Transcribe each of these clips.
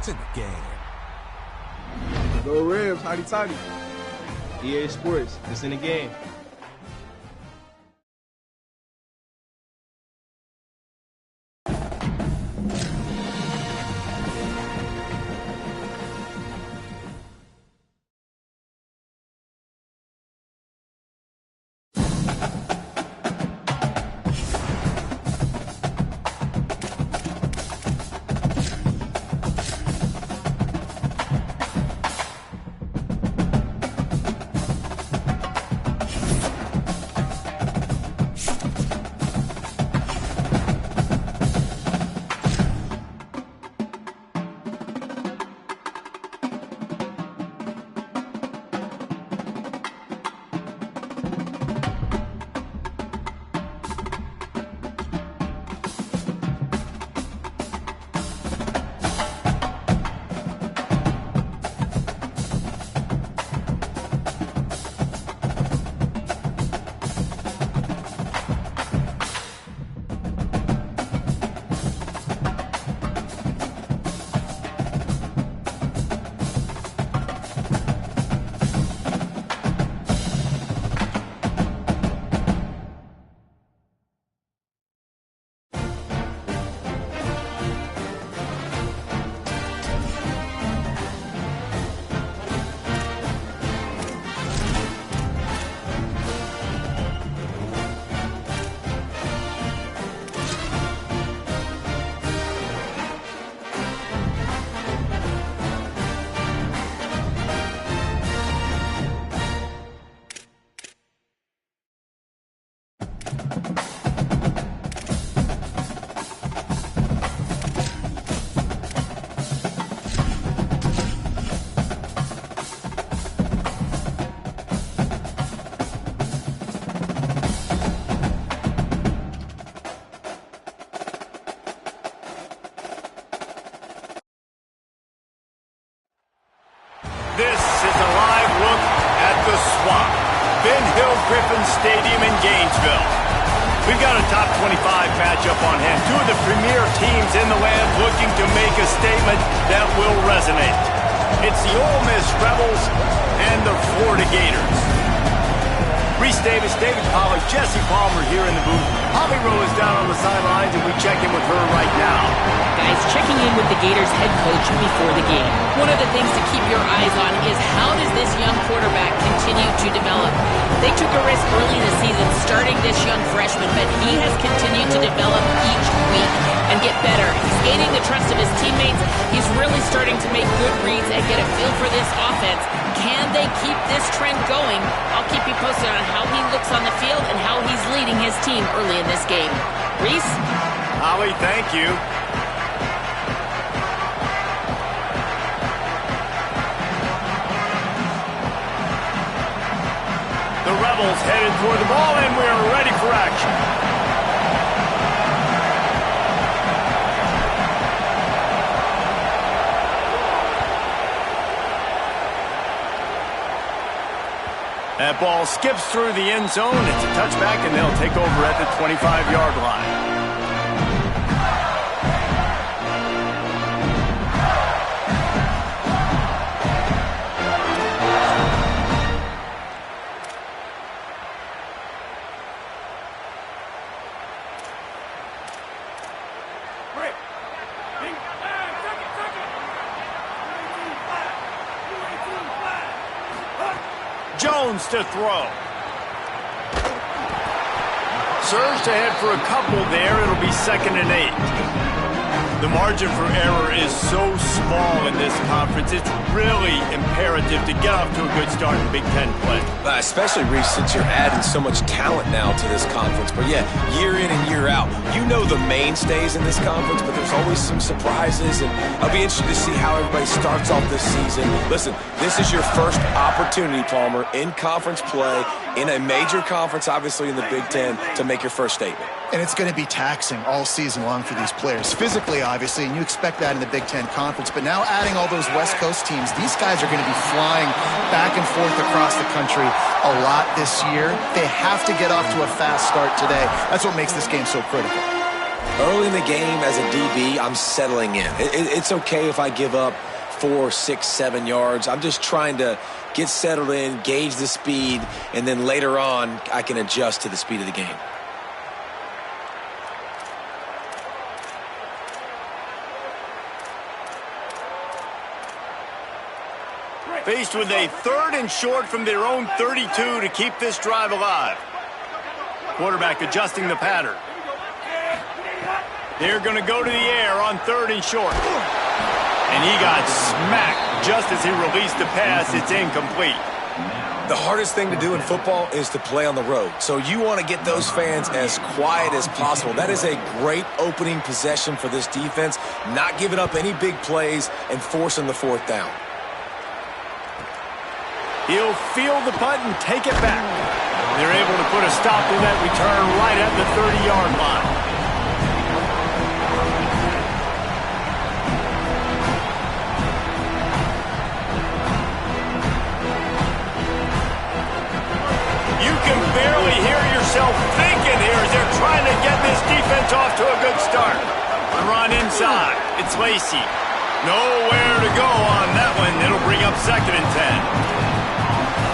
It's in the game. Go Rams, hotty toddy. EA Sports, it's in the game. This is a live look at the Swamp, Ben Hill Griffin Stadium in Gainesville. We've got a top 25 matchup on hand. Two of the premier teams in the land looking to make a statement that will resonate. It's the Ole Miss Rebels and the Florida Gators. Reese Davis, David Pollack, Jesse Palmer here in the booth. Holly Rowe is down on the sidelines, and we check in with her right now. Guys, checking in with the Gators head coach before the game. One of the things to keep your eyes on is how does this young quarterback continue to develop? They took a risk early in the season starting this young freshman, but he has continued to develop each week and get better. He's gaining the trust of his teammates. He's really starting to make good reads and get a feel for this offense. Can they keep this trend going? I'll keep you posted on how he looks on the field and how he's leading his team early in this game. Reese? Holly, thank you. The Rebels headed toward the ball, and we're ready for action. That ball skips through the end zone. It's a touchback, and they'll take over at the 25-yard line. Jones to throw. Surge ahead for a couple there. It'll be 2nd and 8. The margin for error is so small in this conference. It's really imperative to get off to a good start in Big Ten play. Especially, Reese, since you're adding so much talent now to this conference. But yeah, year in and year out, you know the mainstays in this conference, but there's always some surprises, and I'll be interested to see how everybody starts off this season. Listen, this is your first opportunity, Palmer, in conference play, in a major conference, obviously in the Big Ten, to make your first statement. And it's going to be taxing all season long for these players, physically, obviously, and you expect that in the Big Ten Conference. But now adding all those West Coast teams, these guys are going to be flying back and forth across the country a lot this year. They have to get off to a fast start today. That's what makes this game so critical. Early in the game as a DB, I'm settling in. It's okay if I give up 4, 6, 7 yards. I'm just trying to get settled in, gauge the speed, and then later on, I can adjust to the speed of the game. Faced with a 3rd and short from their own 32 to keep this drive alive. Quarterback adjusting the pattern. They're going to go to the air on 3rd and short. And he got smacked just as he released the pass. It's incomplete. The hardest thing to do in football is to play on the road. So you want to get those fans as quiet as possible. That is a great opening possession for this defense. Not giving up any big plays and forcing the 4th down. He'll field the punt and take it back. They're able to put a stop to that return right at the 30-yard line. You can barely hear yourself thinking here as they're trying to get this defense off to a good start. The run inside. It's Lacy. Nowhere to go on that one. It'll bring up 2nd and 10.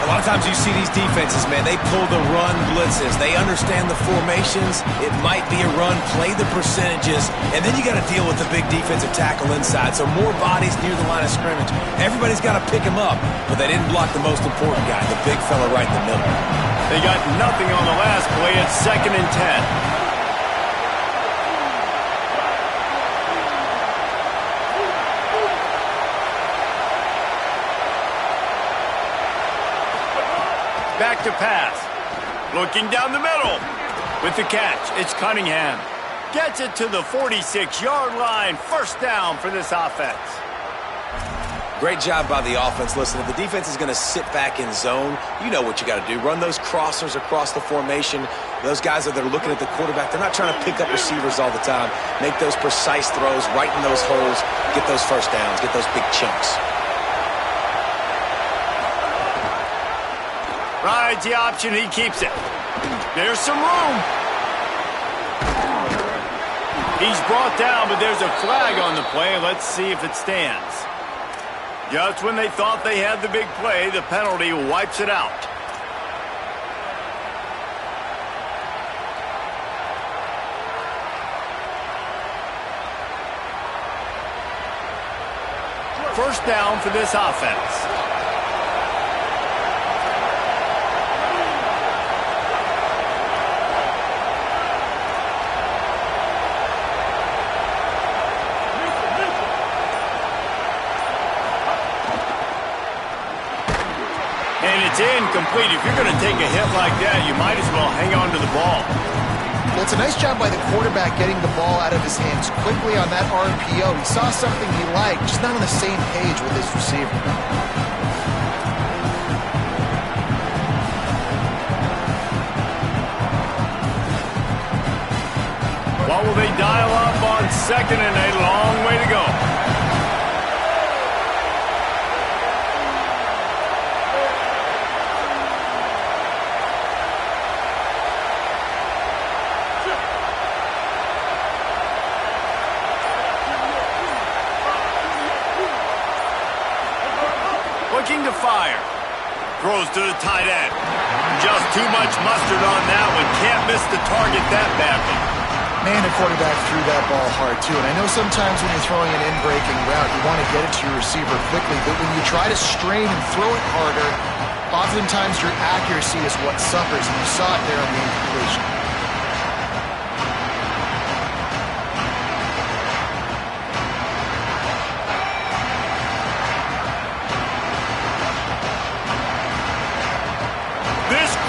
A lot of times you see these defenses, man, they pull the run blitzes. They understand the formations. It might be a run, play the percentages, and then you got to deal with the big defensive tackle inside. So more bodies near the line of scrimmage. Everybody's got to pick him up, but they didn't block the most important guy, the big fella right in the middle. They got nothing on the last play. It's 2nd and 10. Back to pass. Looking down the middle. With the catch, it's Cunningham. Gets it to the 46-yard line. 1st down for this offense. Great job by the offense. Listen, if the defense is going to sit back in zone, you know what you got to do. Run those crossers across the formation. Those guys that are looking at the quarterback, they're not trying to pick up receivers all the time. Make those precise throws right in those holes. Get those 1st downs. Get those big chunks. Rides the option, he keeps it. There's some room. He's brought down, but there's a flag on the play. Let's see if it stands. Just when they thought they had the big play, the penalty wipes it out. First down for this offense. It's incomplete. If you're going to take a hit like that, you might as well hang on to the ball. Well, it's a nice job by the quarterback getting the ball out of his hands quickly on that RPO. He saw something he liked, just not on the same page with his receiver. What will they dial up on 2nd and a long way to go? Looking to fire. Throws to the tight end. Just too much mustard on that one. Can't miss the target that badly. Man, the quarterback threw that ball hard, too. And I know sometimes when you're throwing an in-breaking route, you want to get it to your receiver quickly. But when you try to strain and throw it harder, oftentimes your accuracy is what suffers. And you saw it there on the incompletion.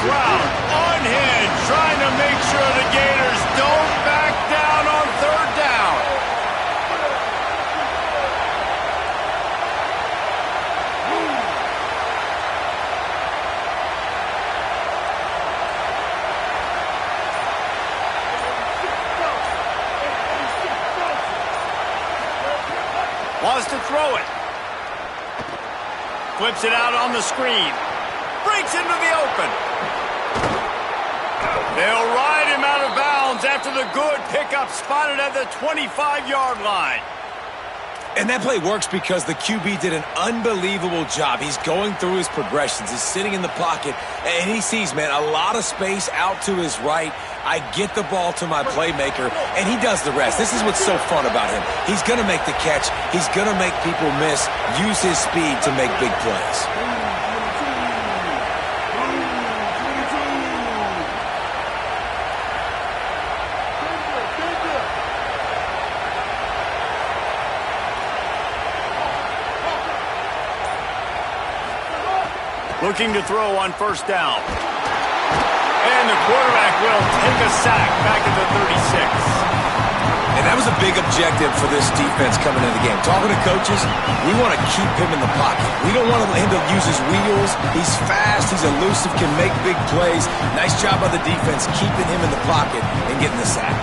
Crowd unhinged, trying to make sure the Gators don't back down on 3rd down. Wants to throw it. Flips it out on the screen. Breaks into the open. They'll ride him out of bounds after after the good pickup, spotted at the 25-yard line. And that play works because the QB did an unbelievable job. He's going through his progressions. He's sitting in the pocket, and he sees, man, a lot of space out to his right. I get the ball to my playmaker, and he does the rest. This is what's so fun about him. He's going to make the catch. He's going to make people miss, use his speed to make big plays. Looking to throw on first down. And the quarterback will take a sack back at the 36. And that was a big objective for this defense coming into the game. Talking to coaches, we want to keep him in the pocket. We don't want him to use his wheels. He's fast, he's elusive, can make big plays. Nice job by the defense keeping him in the pocket and getting the sack.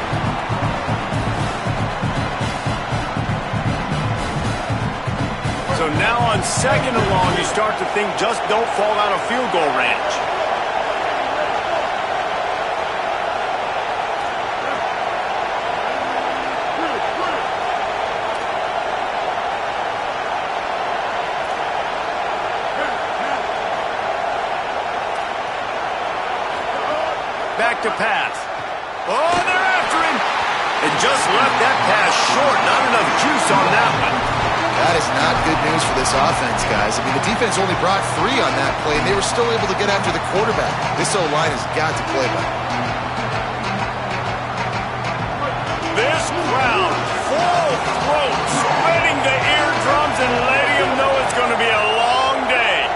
So now on second and long, you start to think just don't fall out of field goal range. Back to pass. Oh, they're after him. And just left that pass short. Not enough juice on that one. That is not good news for this offense, guys. I mean, the defense only brought 3 on that play, and they were still able to get after the quarterback. This O-line has got to play better. This crowd, full throat, sweating the eardrums and letting them know it's going to be a long day.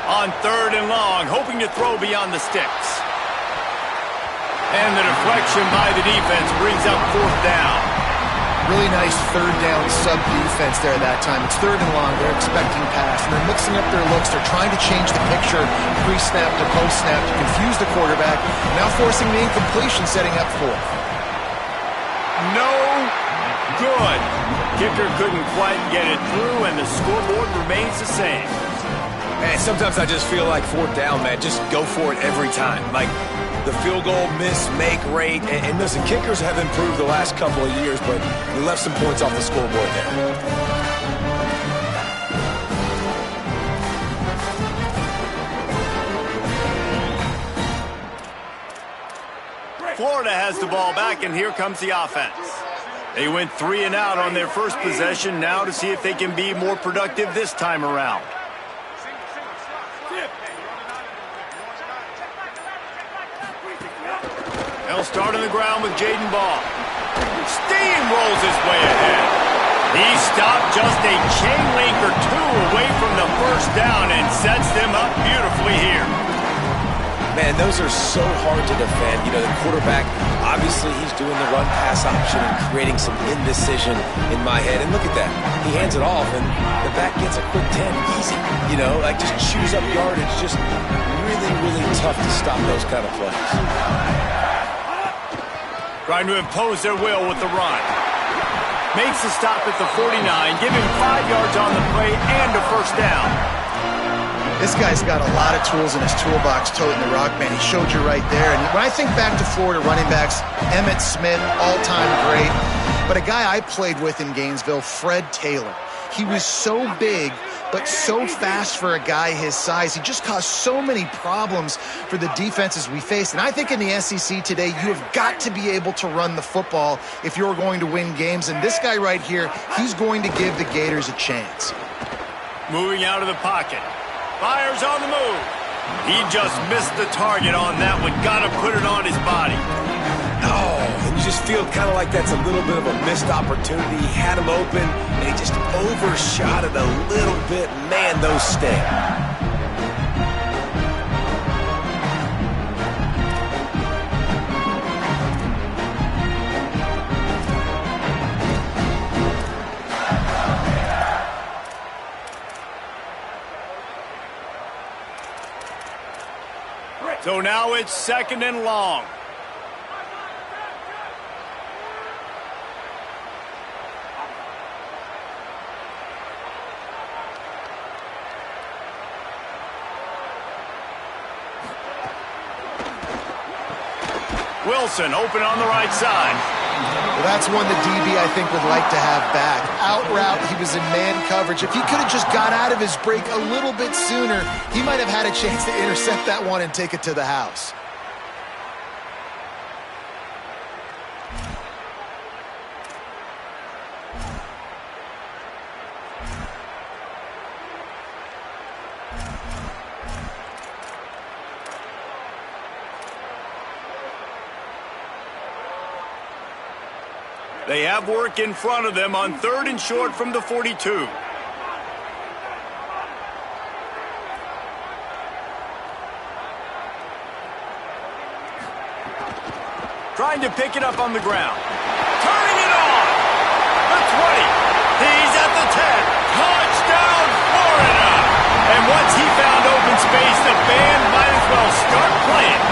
On third and long, hoping to throw beyond the sticks. And the deflection by the defense brings up fourth down. Really nice third down sub-defense there that time. It's third and long. They're expecting pass, and they're mixing up their looks. They're trying to change the picture pre-snap to post-snap to confuse the quarterback, now forcing the incompletion, setting up fourth. No good. Kicker couldn't quite get it through, and the scoreboard remains the same. And sometimes I just feel like fourth down, man, just go for it every time. Like the field goal miss-make rate. And listen, kickers have improved the last couple of years, but we left some points off the scoreboard there. Florida has the ball back, and here comes the offense. They went 3 and out on their first possession, now to see if they can be more productive this time around. They'll start on the ground with Jaden Ball. Steamrolls his way ahead. He stopped just a chain link or 2 away from the first down and sets them up beautifully here. Man, those are so hard to defend. You know, the quarterback, obviously he's doing the run-pass option and creating some indecision in my head. And look at that. He hands it off, and the back gets a quick 10. Easy. You know, like just chews up yardage. Just really, really tough to stop those kind of plays. Trying to impose their will with the run. Makes the stop at the 49, give him 5 yards on the play and a first down. This guy's got a lot of tools in his toolbox, toting the rock, man. He showed you right there. And when I think back to Florida running backs, Emmitt Smith, all-time great. But a guy I played with in Gainesville, Fred Taylor. He was so big, but so fast for a guy his size. He just caused so many problems for the defenses we faced. And I think in the SEC today, you have got to be able to run the football if you're going to win games. And this guy right here, he's going to give the Gators a chance. Moving out of the pocket. Fires on the move. He just missed the target on that one. Got to put it on his body. Oh, and you just feel kind of like that's a little bit of a missed opportunity. He had him open, and he just overshot it a little bit. Man, those sting. So now it's 2nd and long. Wilson open on the right side. Well, that's one the DB, I think, would like to have back. Out route, he was in man coverage. If he could have just got out of his break a little bit sooner, he might have had a chance to intercept that one and take it to the house. They have work in front of them on 3rd and short from the 42. Trying to pick it up on the ground. Turning it on! The 20. He's at the 10. Touchdown, Florida! And once he found open space, the band might as well start playing.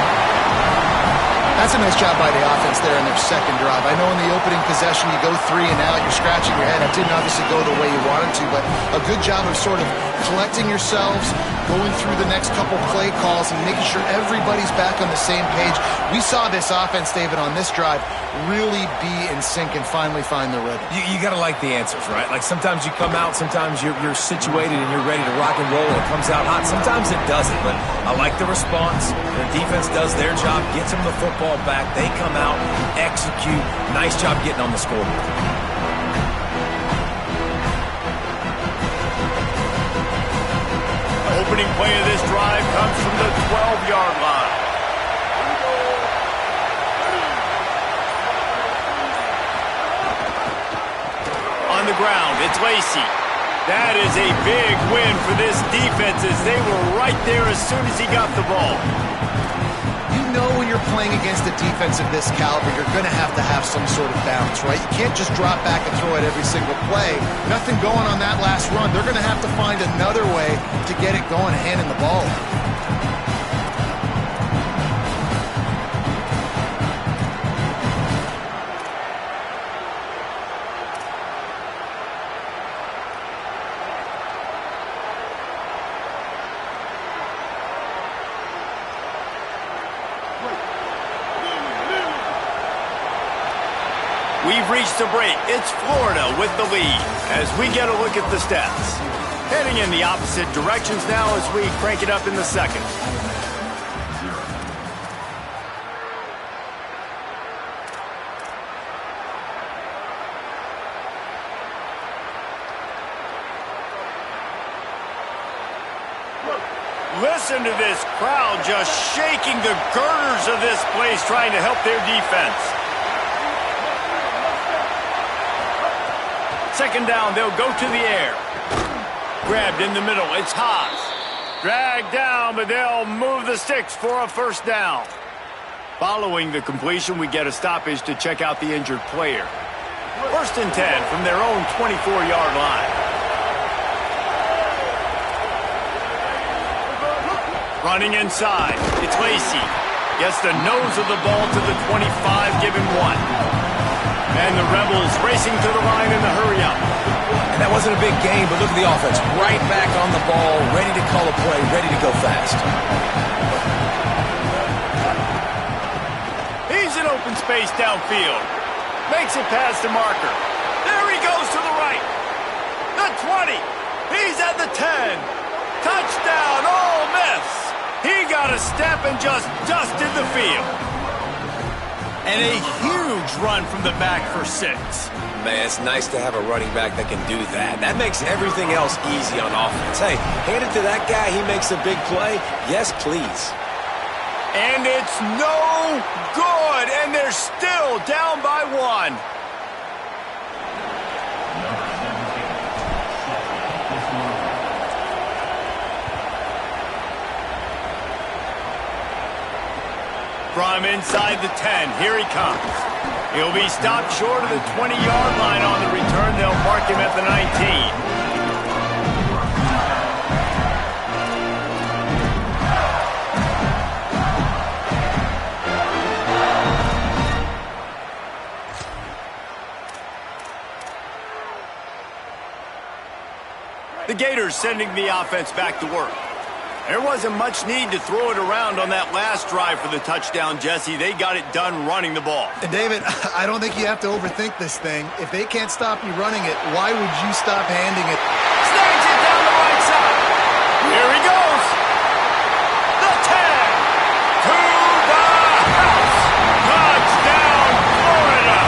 That's a nice job by the offense there in their second drive. I know in the opening possession you go 3 and out, you're scratching your head. It didn't obviously go the way you wanted to, but a good job of sort of collecting yourselves, going through the next couple play calls and making sure everybody's back on the same page. We saw this offense, David, on this drive really be in sync and finally find the rhythm. You got to like the answers, right? Like sometimes you come out, sometimes you're situated and you're ready to rock and roll and it comes out hot. Sometimes it doesn't, but I like the response. Their defense does their job, gets them the football back. They come out, execute. Nice job getting on the scoreboard. Opening play of this drive comes from the 12-yard line. On the ground, it's Lacy. That is a big win for this defense as they were right there as soon as he got the ball. You know when you're playing against a defense of this caliber, you're going to have some sort of balance, right? You can't just drop back and throw it every single play. Nothing going on that last run. They're going to have to find another way to get it going, handing the ball. We've reached the break. It's Florida with the lead as we get a look at the stats. Heading in the opposite directions now as we crank it up in the second. Listen to this crowd just shaking the girders of this place trying to help their defense. Second down, they'll go to the air. Grabbed in the middle, it's Haas. Dragged down, but they'll move the sticks for a first down. Following the completion, we get a stoppage to check out the injured player. 1st and 10 from their own 24-yard line. Running inside, it's Lacy. Gets the nose of the ball to the 25, giving 1. And the Rebels racing to the line in the hurry-up. And that wasn't a big game, but look at the offense. Right back on the ball, ready to call a play, ready to go fast. He's in open space downfield. Makes it past the marker. There he goes to the right. The 20. He's at the 10. Touchdown, Ole Miss. He got a step and just dusted the field. And a huge run from the back for 6. Man, it's nice to have a running back that can do that. That makes everything else easy on offense. Hey, hand it to that guy, he makes a big play. Yes, please. And it's no good, and they're still down by 1. From inside the 10, here he comes. He'll be stopped short of the 20-yard line on the return. They'll mark him at the 19. The Gators sending the offense back to work. There wasn't much need to throw it around on that last drive for the touchdown, Jesse. They got it done running the ball. And David, I don't think you have to overthink this thing. If they can't stop you running it, why would you stop handing it? Snags it down the right side. Here he goes. The 10. To the house. Touchdown, Florida.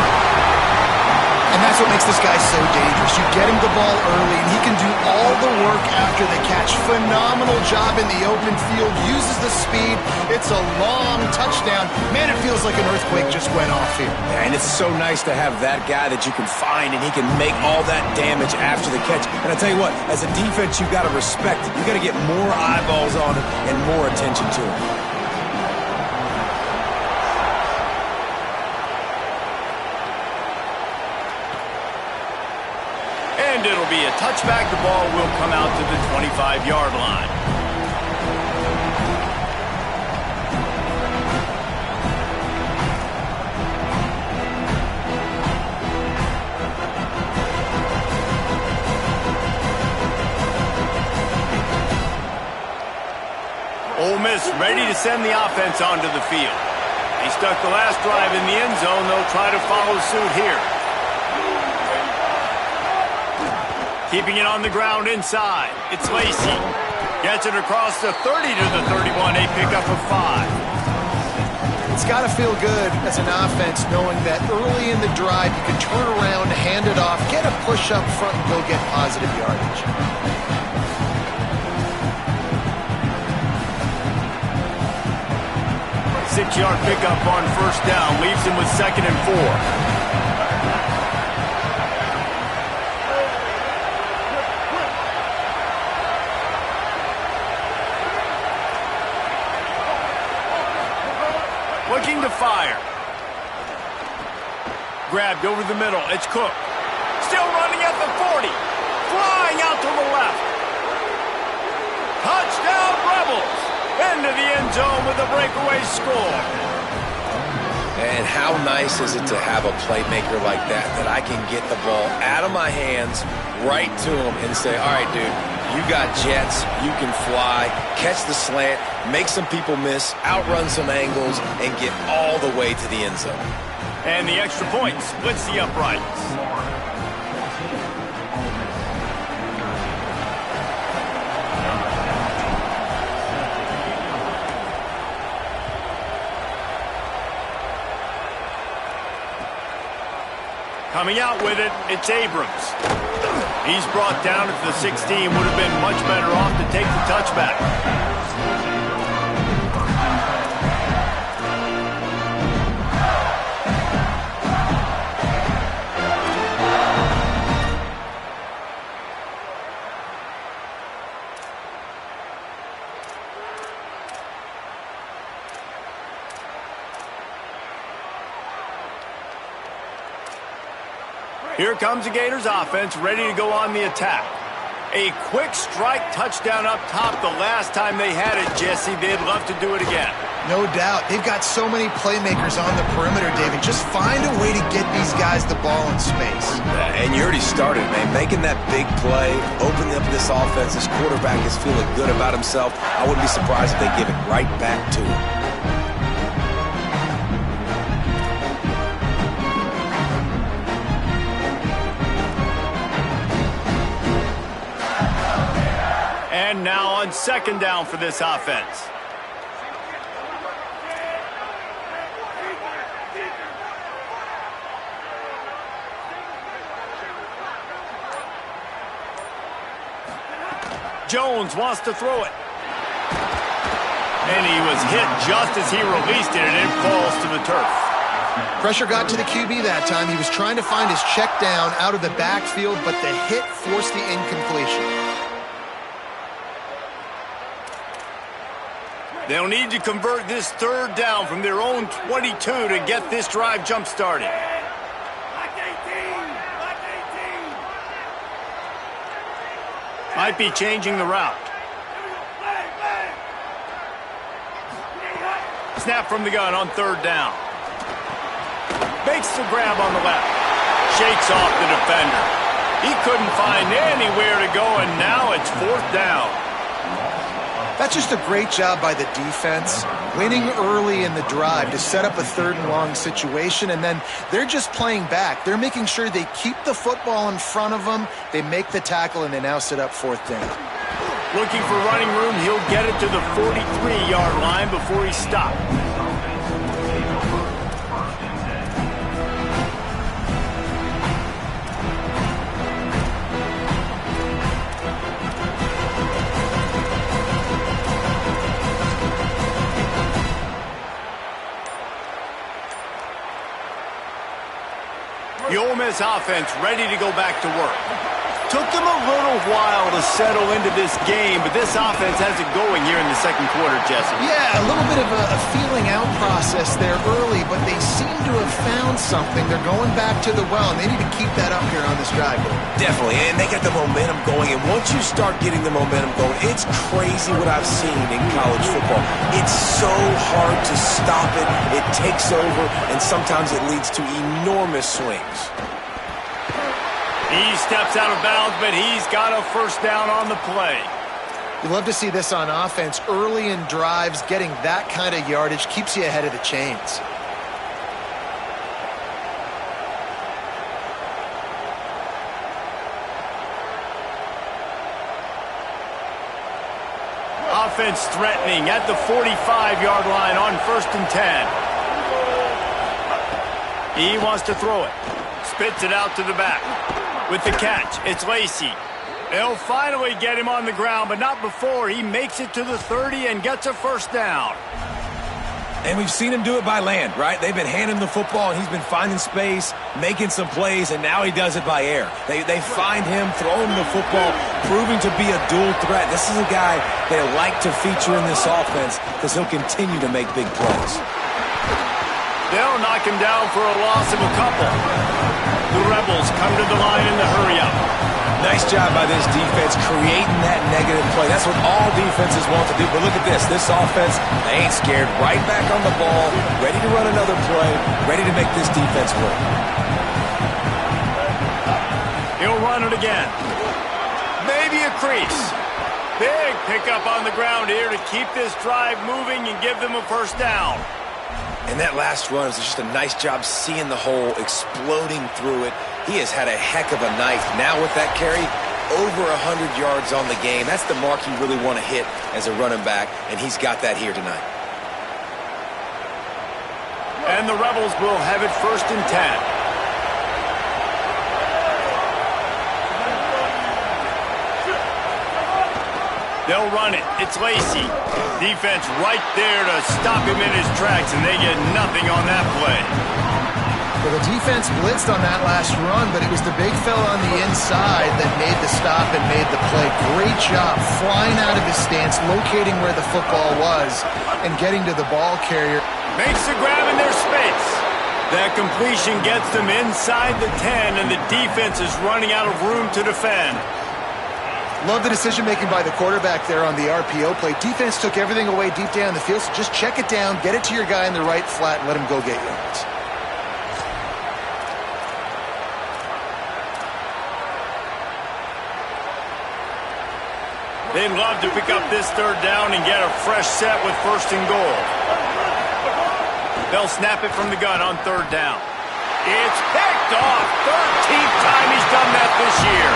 And that's what makes this guy so dangerous. You get him the ball early, and he can do all the work after the catch. Phenomenal job in the open field. Uses the speed. It's a long touchdown. Man, it feels like an earthquake just went off here. Yeah, and it's so nice to have that guy that you can find, and he can make all that damage after the catch. And I tell you what, as a defense, you got to respect it. You got to get more eyeballs on it and more attention to it. And it'll be a touchback. The ball will come out to the 25-yard line. Ole Miss ready to send the offense onto the field. They stuck the last drive in the end zone. They'll try to follow suit here. Keeping it on the ground inside. It's Lacey. Gets it across the 30 to the 31. A pickup of 5. It's got to feel good as an offense knowing that early in the drive you can turn around, hand it off, get a push up front, and go get positive yardage. Six-yard pickup on first down. Leaves him with 2nd and 4. Looking to fire. Grabbed over the middle. It's Cook. Still running at the 40. Flying out to the left. Touchdown, Rebels. Into the end zone with a breakaway score. And how nice is it to have a playmaker like that I can get the ball out of my hands right to him and say, all right, dude, you got jets, you can fly, catch the slant, make some people miss, outrun some angles, and get all the way to the end zone. And the extra point splits the uprights. Coming out with it, it's Abrams. He's brought down at the 16. Would have been much better off to take the touchback. Here comes the Gators offense, ready to go on the attack. A quick strike touchdown up top the last time they had it, Jesse. They'd love to do it again. No doubt. They've got so many playmakers on the perimeter, David. Just find a way to get these guys the ball in space. And you already started, man. Making that big play, opening up this offense. This quarterback is feeling good about himself. I wouldn't be surprised if they give it right back to him. And now on 2nd down for this offense. Jones wants to throw it. And he was hit just as he released it, and it falls to the turf. Pressure got to the QB that time. He was trying to find his check down out of the backfield, but the hit forced the incompletion. They'll need to convert this 3rd down from their own 22 to get this drive jump-started. Might be changing the route. Snap from the gun on 3rd down. Makes the grab on the left. Shakes off the defender. He couldn't find anywhere to go, and now it's 4th down. That's just a great job by the defense, winning early in the drive to set up a 3rd and long situation, and then they're just playing back. They're making sure they keep the football in front of them, they make the tackle, and they now set up 4th down. Looking for running room, he'll get it to the 43-yard line before he stopped. The Ole Miss offense ready to go back to work. Took them a little while to settle into this game, but this offense has it going here in the 2nd quarter, Jesse. Yeah, a little bit of a feeling out process there early, but they seem to have found something. They're going back to the well, and they need to keep that up here on this drive. Definitely, and they got the momentum going, and once you start getting the momentum going, it's crazy what I've seen in college football. It's so hard to stop it. It takes over, and sometimes it leads to enormous swings. He steps out of bounds, but he's got a 1st down on the play. You love to see this on offense. Early in drives, getting that kind of yardage keeps you ahead of the chains. Offense threatening at the 45-yard line on 1st and 10. He wants to throw it. Spits it out to the back. With the catch, it's Lacey. They'll finally get him on the ground, but not before he makes it to the 30 and gets a 1st down. And we've seen him do it by land, right? They've been handing the football, and he's been finding space, making some plays, and now he does it by air. They find him, throw him the football, proving to be a dual threat. This is a guy they like to feature in this offense because he'll continue to make big plays. They'll knock him down for a loss of a couple. The Rebels come to the line in the hurry-up. Nice job by this defense creating that negative play. That's what all defenses want to do. But look at this. This offense, they ain't scared. Right back on the ball, ready to run another play, ready to make this defense work. He'll run it again. Maybe a crease. Big pickup on the ground here to keep this drive moving and give them a 1st down. And that last run was just a nice job seeing the hole, exploding through it. He has had a heck of a night. Now with that carry, over 100 yards on the game. That's the mark you really want to hit as a running back, and he's got that here tonight. And the Rebels will have it 1st and 10. They'll run it. It's Lacey. Defense right there to stop him in his tracks, and they get nothing on that play. Well, the defense blitzed on that last run, but it was the big fella on the inside that made the stop and made the play. Great job flying out of his stance, locating where the football was, and getting to the ball carrier. Makes the grab in their space. That completion gets them inside the 10, and the defense is running out of room to defend. Love the decision-making by the quarterback there on the RPO play. Defense took everything away deep down the field, so just check it down, get it to your guy in the right flat, and let him go get yards. They'd love to pick up this 3rd down and get a fresh set with 1st and goal. They'll snap it from the gun on 3rd down. It's picked off. 13th time he's done that this year.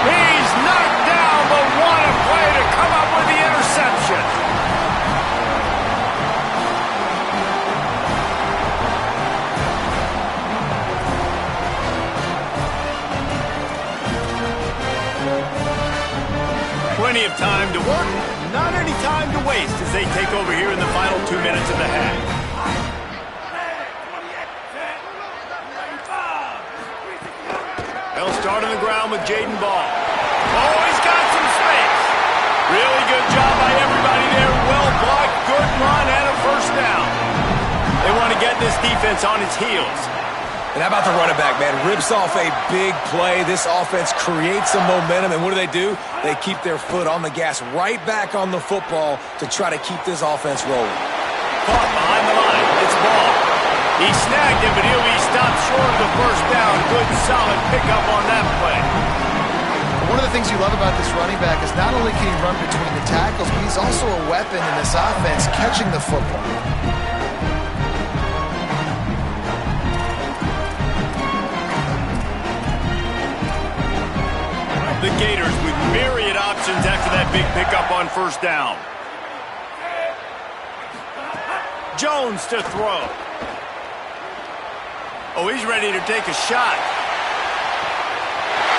He's knocked down, but what a play to come up with the interception. Plenty of time to work, not any time to waste as they take over here in the final 2 minutes of the half. They'll start on the ground with Jaden Ball. Oh, he's got some space. Really good job by everybody there. Well blocked, good run, and a 1st down. They want to get this defense on its heels. And how about the running back, man? Rips off a big play. This offense creates some momentum, and what do? They keep their foot on the gas right back on the football to try to keep this offense rolling. Caught behind the line. It's Ball. He snagged him, but he'll be stopped short of the 1st down. Good, solid pickup on that play. One of the things you love about this running back is not only can he run between the tackles, but he's also a weapon in this offense, catching the football. The Gators with myriad options after that big pickup on first down. Jones to throw. Oh, he's ready to take a shot.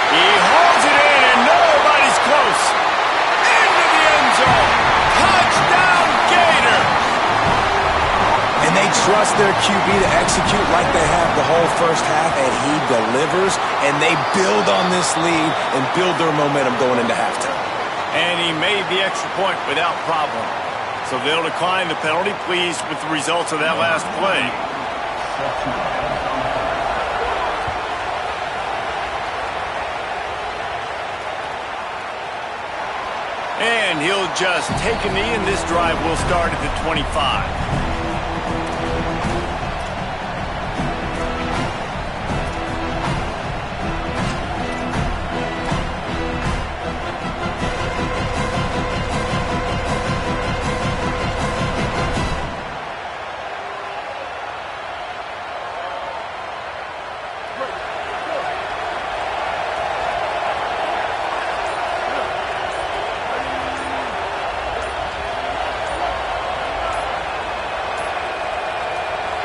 He holds it in, and nobody's close. Into the end zone. Touchdown, Gator! And they trust their QB to execute like they have the whole first half, and he delivers, and they build on this lead and build their momentum going into halftime. And he made the extra point without problem. So they'll decline the penalty, pleased with the results of that last play. And he'll just take a knee, and this drive will start at the 25.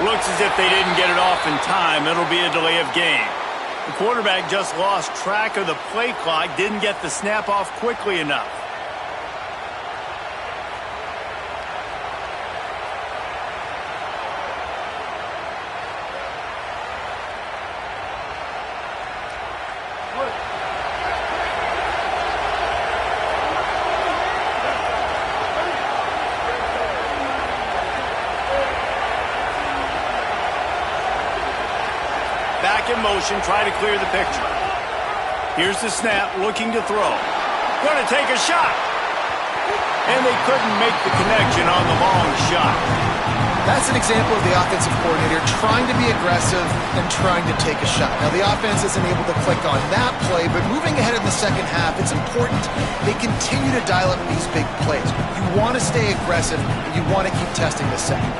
Looks as if they didn't get it off in time. It'll be a delay of game. The quarterback just lost track of the play clock, didn't get the snap off quickly enough. Back in motion, try to clear the picture. Here's the snap, looking to throw. Going to take a shot. And they couldn't make the connection on the long shot. That's an example of the offensive coordinator trying to be aggressive and trying to take a shot. Now, the offense isn't able to click on that play, but moving ahead in the second half, it's important they continue to dial up these big plays. You want to stay aggressive, and you want to keep testing the second.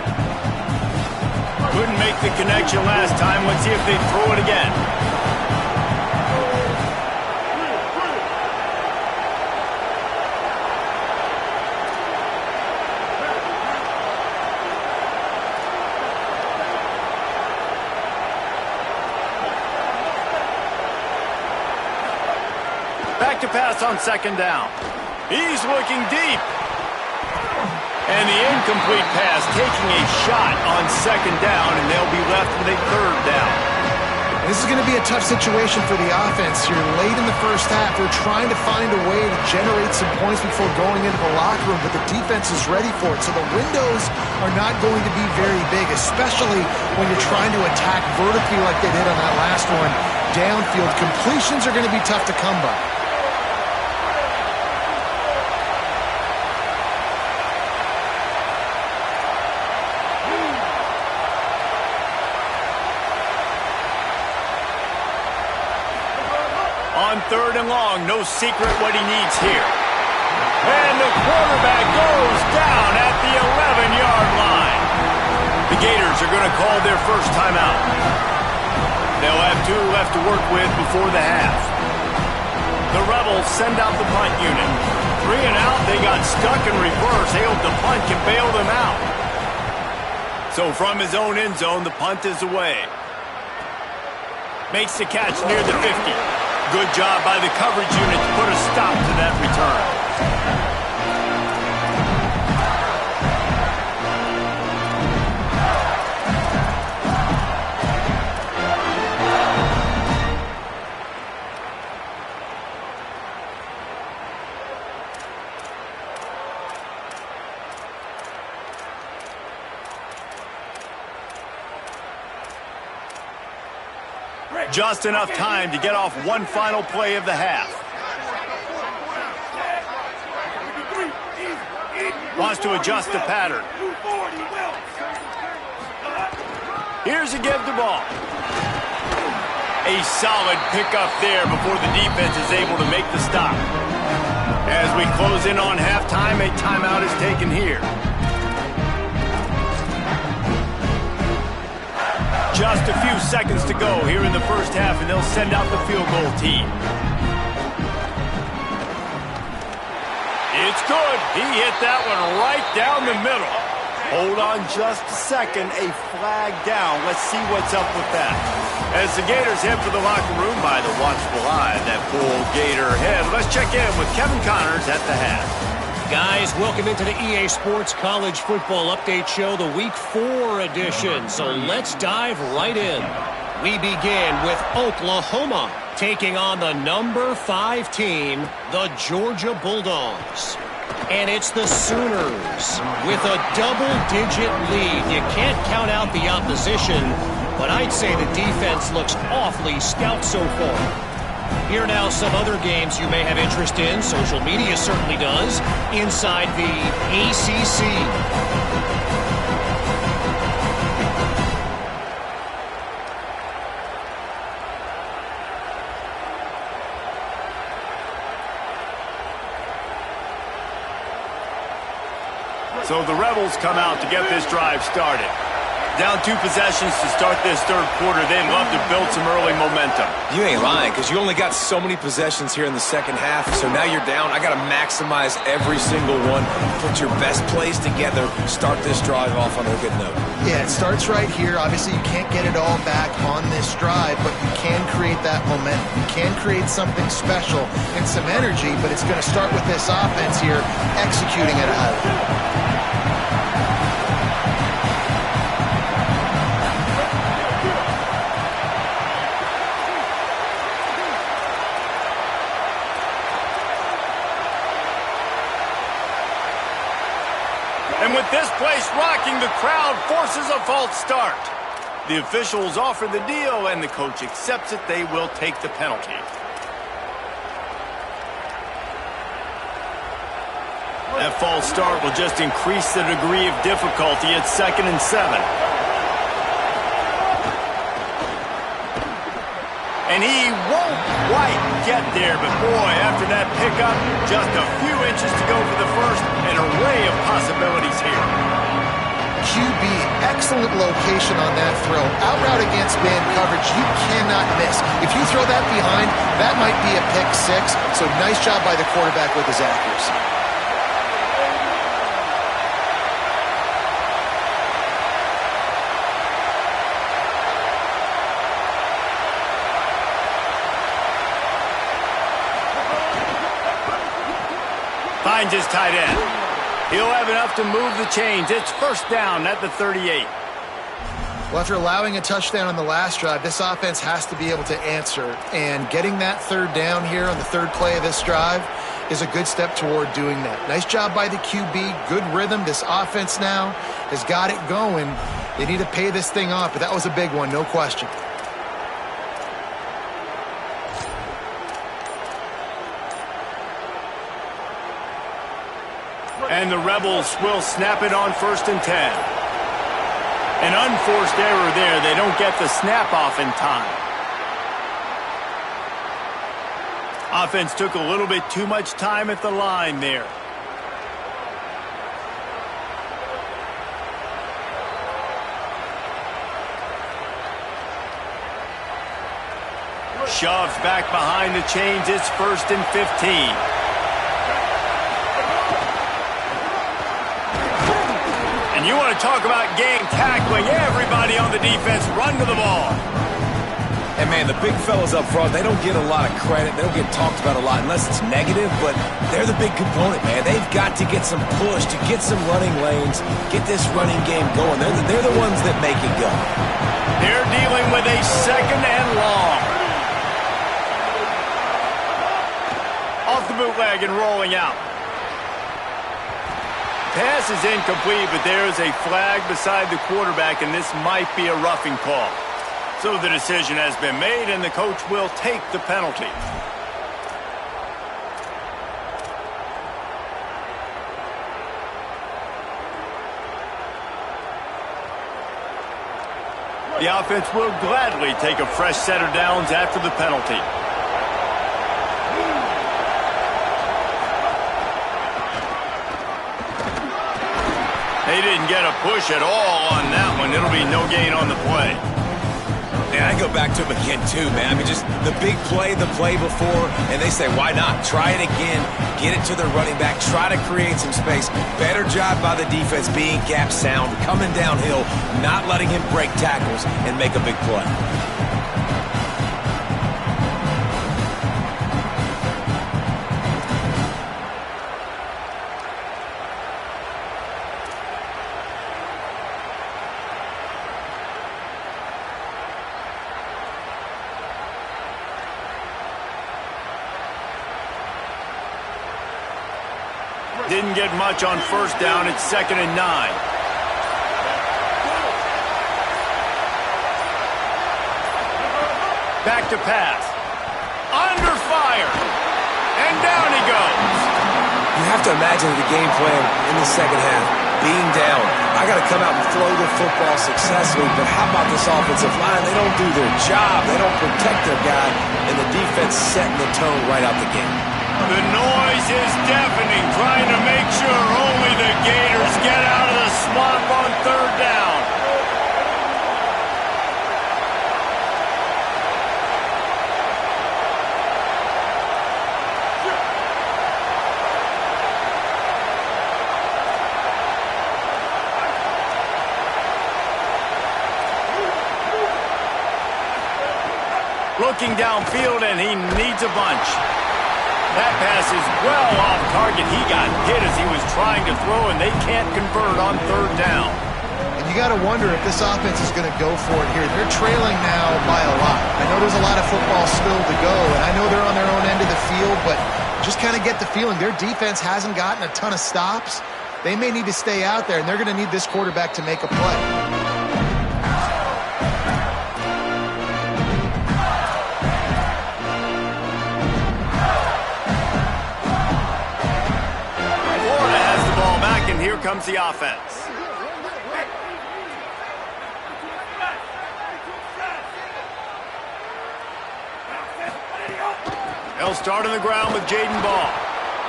Couldn't make the connection last time. Let's see if they throw it again. Back to pass on second down. He's looking deep. And the incomplete pass taking a shot on second down, and they'll be left with a third down. This is going to be a tough situation for the offense here. Late in the first half, they're trying to find a way to generate some points before going into the locker room, but the defense is ready for it. So the windows are not going to be very big, especially when you're trying to attack vertically like they did on that last one. Downfield completions are going to be tough to come by. On third and long, no secret what he needs here. And the quarterback goes down at the 11-yard line. The Gators are going to call their first timeout. They'll have 2 left to work with before the half. The Rebels send out the punt unit. 3 and out, they got stuck in reverse. They hope the punt can bail them out. So from his own end zone, the punt is away. Makes the catch near the 50. Good job by the coverage unit to put a stop to that return. Just enough time to get off one final play of the half. Wants to adjust the pattern. Here's a give the ball. A solid pickup there before the defense is able to make the stop. As we close in on halftime, a timeout is taken here. Just a few seconds to go here in the first half, and they'll send out the field goal team. It's good. He hit that one right down the middle. Hold on just a second. A flag down. Let's see what's up with that. As the Gators head for the locker room by the watchful eye, that full Gator head. Let's check in with Kevin Connors at the half. Guys, welcome into the EA Sports College Football Update Show, the Week 4 edition. So let's dive right in. We begin with Oklahoma taking on the number 5 team, the Georgia Bulldogs. And it's the Sooners with a double-digit lead. You can't count out the opposition, but I'd say the defense looks awfully stout so far. Here now some other games you may have interest in. Social media certainly does. Inside the ACC. So the Rebels come out to get this drive started. Down 2 possessions to start this third quarter. They'd love to build some early momentum. You ain't lying, because you only got so many possessions here in the second half, so now you're down. I got to maximize every single one. Put your best plays together. Start this drive off on a good note. Yeah, it starts right here. Obviously, you can't get it all back on this drive, but you can create that momentum. You can create something special and some energy, but it's going to start with this offense here, executing it out. And with this place rocking, the crowd forces a false start. The officials offer the deal, and the coach accepts it. They will take the penalty. That false start will just increase the degree of difficulty. It's 2nd and 7. And he won't quite get there, but boy, after that pickup, just a few inches to go for the first. An array of possibilities here. QB, excellent location on that throw. Out route against man coverage, you cannot miss. If you throw that behind, that might be a pick 6. So nice job by the quarterback with his accuracy. Finds his tight end. He'll have enough to move the chains. It's first down at the 38. Well, after allowing a touchdown on the last drive, this offense has to be able to answer. And getting that third down here on the third play of this drive is a good step toward doing that. Nice job by the QB. Good rhythm. This offense now has got it going. They need to pay this thing off, but that was a big one, no question. And the Rebels will snap it on 1st and 10. An unforced error there. They don't get the snap off in time. Offense took a little bit too much time at the line there. Shoved back behind the chains. It's 1st and 15. And you want to talk about game tackling. Everybody on the defense run to the ball. And, man, the big fellas up front, they don't get a lot of credit. They don't get talked about a lot unless it's negative, but they're the big component, man. They've got to get some push, to get some running lanes, get this running game going. They're the ones that make it go. They're dealing with a 2nd and long. Off the bootleg and rolling out. Pass is incomplete, but there is a flag beside the quarterback, and this might be a roughing call. So the decision has been made, and the coach will take the penalty. The offense will gladly take a fresh set of downs after the penalty. They didn't get a push at all on that one. It'll be no gain on the play. And I go back to him again, too, man. I mean, just the big play, the play before, and they say, why not? Try it again, get it to the running back, try to create some space. Better job by the defense being gap sound, coming downhill, not letting him break tackles and make a big play. Didn't get much on first down. It's 2nd and 9. Back to pass. Under fire. And down he goes. You have to imagine the game plan in the second half. Being down, I got to come out and throw the football successfully, but how about this offensive line? They don't do their job. They don't protect their guy, and the defense setting the tone right out the game. The noise is deafening, trying to make sure only the Gators get out of the swamp on 3rd down. Looking downfield, and he needs a bunch. That pass is well off target. He got hit as he was trying to throw, and they can't convert on 3rd down. And you got to wonder if this offense is going to go for it here. They're trailing now by a lot. I know there's a lot of football still to go, and I know they're on their own end of the field, but just kind of get the feeling their defense hasn't gotten a ton of stops. They may need to stay out there, and they're going to need this quarterback to make a play. Here comes the offense. They'll start on the ground with Jaden Ball.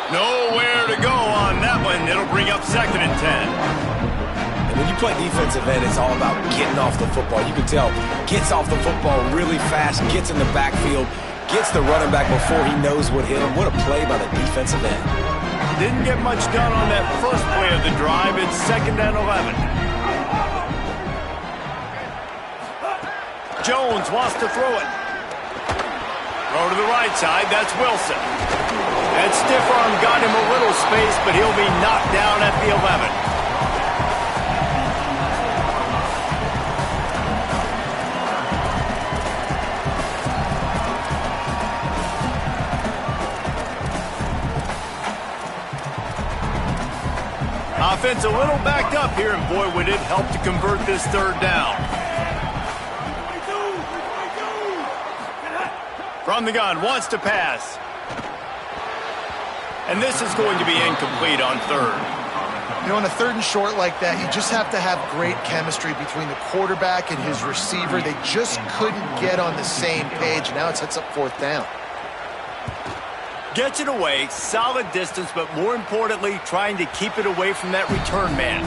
Nowhere to go on that one. It'll bring up 2nd and 10. And when you play defensive end, it's all about getting off the football. You can tell, gets off the football really fast, gets in the backfield, gets the running back before he knows what hit him. What a play by the defensive end. Didn't get much done on that first play of the drive. It's 2nd and 11. Jones wants to throw it. Throw to the right side. That's Wilson. That stiff arm got him a little space, but he'll be knocked down at the 11. Offense a little backed up here, and boy, would it help to convert this 3rd down. From the gun, wants to pass. And this is going to be incomplete on 3rd. You know, on a 3rd and short like that, you just have to have great chemistry between the quarterback and his receiver. They just couldn't get on the same page. Now it sets up 4th down. Gets it away, solid distance, but more importantly, trying to keep it away from that return man.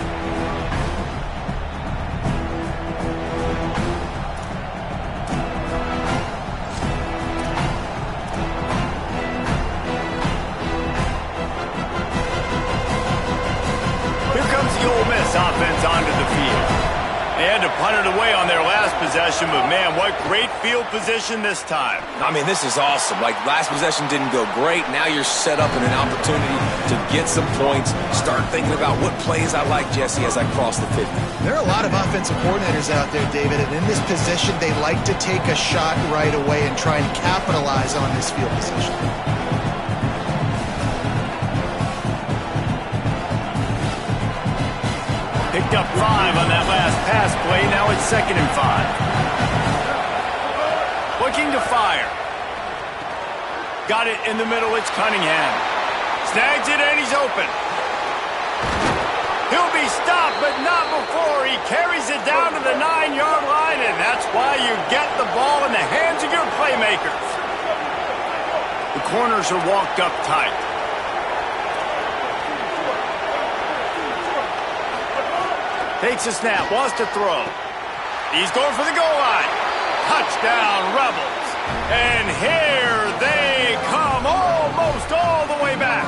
Here comes the Ole Miss offense onto the field. They had to punt it away on their last possession, but man, what great field position this time. I mean, this is awesome. Like, last possession didn't go great. Now you're set up in an opportunity to get some points. Start thinking about what plays I like, Jesse, as I cross the 50. There are a lot of offensive coordinators out there, David, and in this position, they like to take a shot right away and try and capitalize on this field position. Picked up 5 on that last pass play. Now it's 2nd and 5. Looking to fire. Got it in the middle. It's Cunningham. Snags it, and he's open. He'll be stopped, but not before he carries it down to the 9-yard line excited. That's why you get the ball in the hands of your playmakers. The corners are walked up tight. Takes a snap, wants to throw. He's going for the goal line. Touchdown, Rebels. And here they come, almost all the way back.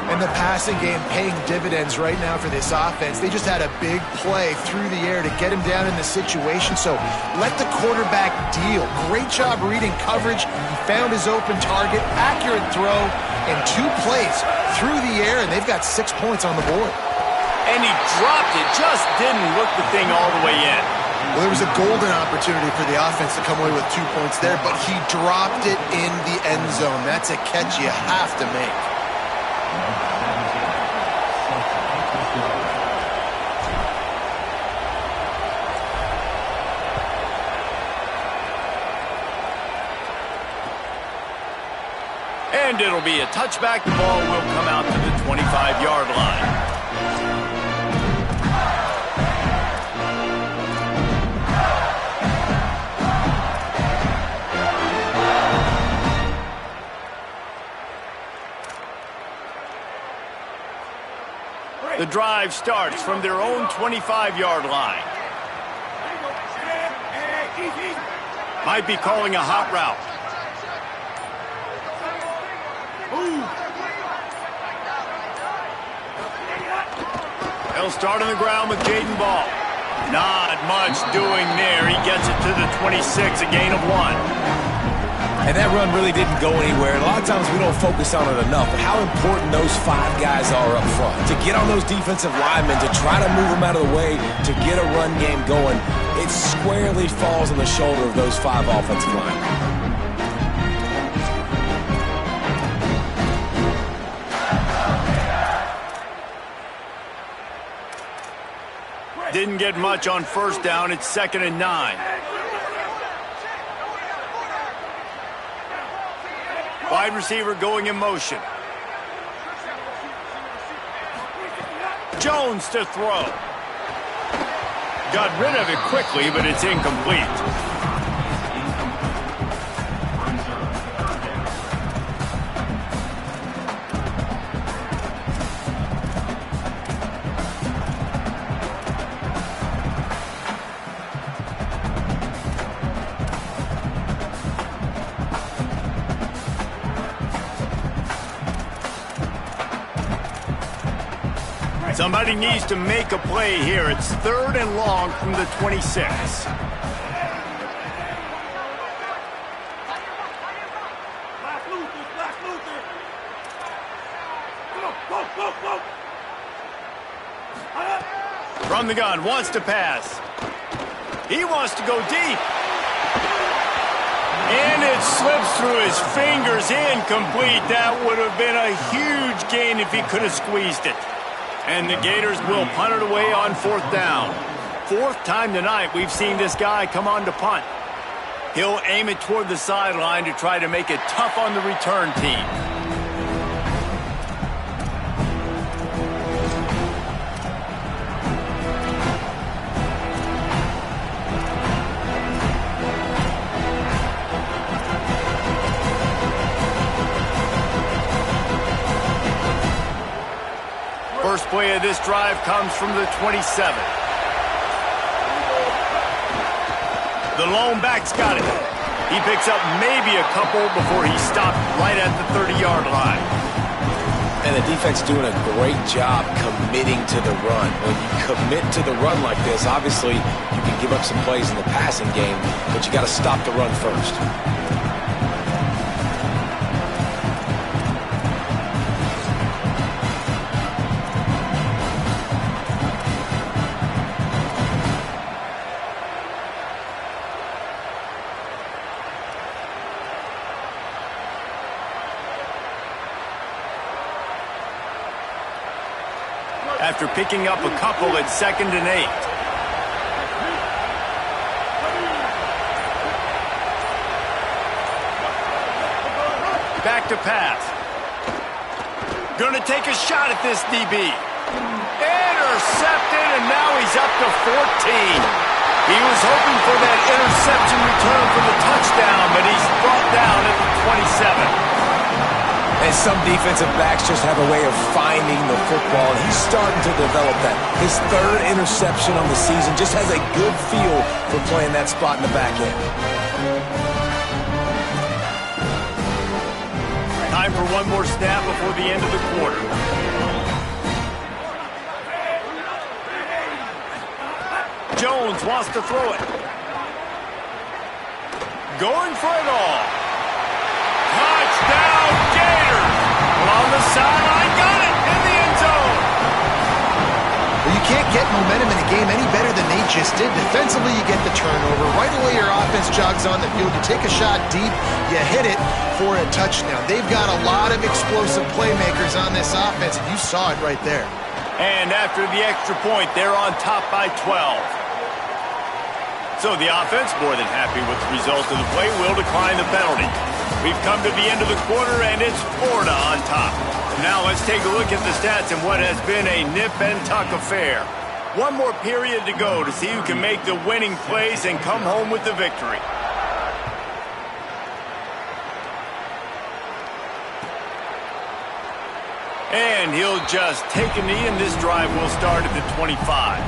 And the passing game paying dividends right now for this offense. They just had a big play through the air to get him down in the situation. So let the quarterback deal. Great job reading coverage. He found his open target, accurate throw, and 2 plays through the air, and they've got 6 points on the board. And he dropped it, just didn't look the thing all the way in. Well, there was a golden opportunity for the offense to come away with 2 points there, but he dropped it in the end zone. That's a catch you have to make. And it'll be a touchback. The ball will come out to the 25-yard line. The drive starts from their own 25-yard line. Might be calling a hot route. They'll start on the ground with Jaden Ball. Not much doing there. He gets it to the 26, a gain of 1. And that run really didn't go anywhere. And a lot of times we don't focus on it enough, but how important those 5 guys are up front. To get on those defensive linemen, to try to move them out of the way, to get a run game going, it squarely falls on the shoulder of those 5 offensive linemen. Didn't get much on first down. It's 2nd and 9. Wide receiver going in motion. Jones to throw. Got rid of it quickly, but it's incomplete. Somebody needs to make a play here. It's 3rd and long from the 26. From the gun, wants to pass. He wants to go deep. And it slips through his fingers, incomplete. That would have been a huge gain if he could have squeezed it. And the Gators will punt it away on 4th down. 4th time tonight we've seen this guy come on to punt. He'll aim it toward the sideline to try to make it tough on the return team. First play of this drive comes from the 27. The lone back's got it. He picks up maybe a couple before he's stopped right at the 30-yard line. And the defense doing a great job committing to the run. When you commit to the run like this, obviously you can give up some plays in the passing game, but you got to stop the run first. After picking up a couple at 2nd and 8. Back to pass. Gonna take a shot at this DB. Intercepted, and now he's up to 14. He was hoping for that interception return for the touchdown, but he's brought down at the 27. And some defensive backs just have a way of finding the football, and he's starting to develop that. His third interception on the season, just has a good feel for playing that spot in the back end. Time for one more snap before the end of the quarter. Jones wants to throw it. Going for it all. Touchdown, Gators! On the sideline, got it in the end zone. Well, you can't get momentum in a game any better than they just did. Defensively, you get the turnover. Right away, your offense jogs on the field. You take a shot deep, you hit it for a touchdown. They've got a lot of explosive playmakers on this offense, and you saw it right there. And after the extra point, they're on top by 12. So the offense, more than happy with the result of the play, will decline the penalty. We've come to the end of the quarter, and it's Florida on top. Now let's take a look at the stats in what has been a nip-and-tuck affair. One more period to go to see who can make the winning plays and come home with the victory. And he'll just take a knee, and this drive will start at the 25.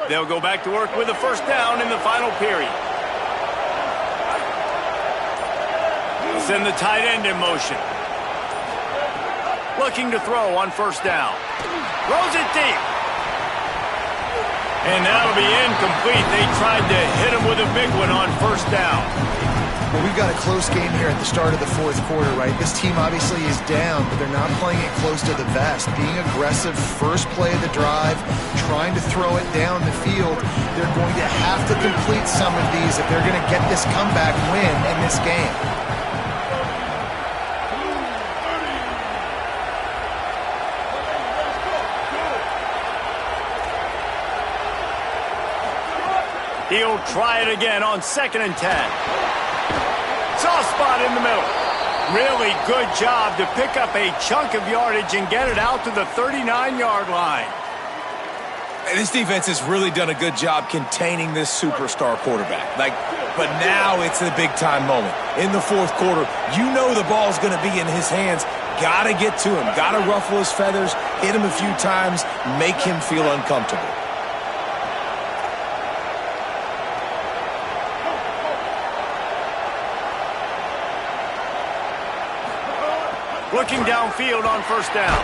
They'll go back to work with a first down in the final period. They'll send the tight end in motion. Looking to throw on first down. Throws it deep. And that'll be incomplete. They tried to hit him with a big one on first down. Well, we've got a close game here at the start of the fourth quarter, right? This team obviously is down, but they're not playing it close to the vest. Being aggressive, first play of the drive, trying to throw it down the field. They're going to have to complete some of these if they're going to get this comeback win in this game. He'll try it again on 2nd and 10. Soft spot in the middle. Really good job to pick up a chunk of yardage and get it out to the 39-yard line. This defense has really done a good job containing this superstar quarterback. But now it's the big-time moment. In the fourth quarter, you know the ball's going to be in his hands. Got to get to him. Got to ruffle his feathers, hit him a few times, make him feel uncomfortable. Looking downfield on first down.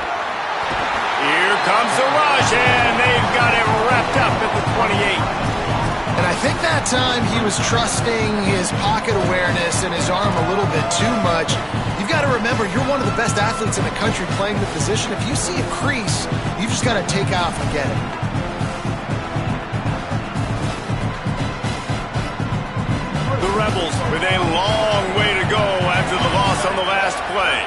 Here comes the rush, and they've got it wrapped up at the 28. And I think that time he was trusting his pocket awareness and his arm a little bit too much. You've got to remember, you're one of the best athletes in the country playing the position. If you see a crease, you've just got to take off and get it. The Rebels with a long way to go after the loss on the last play.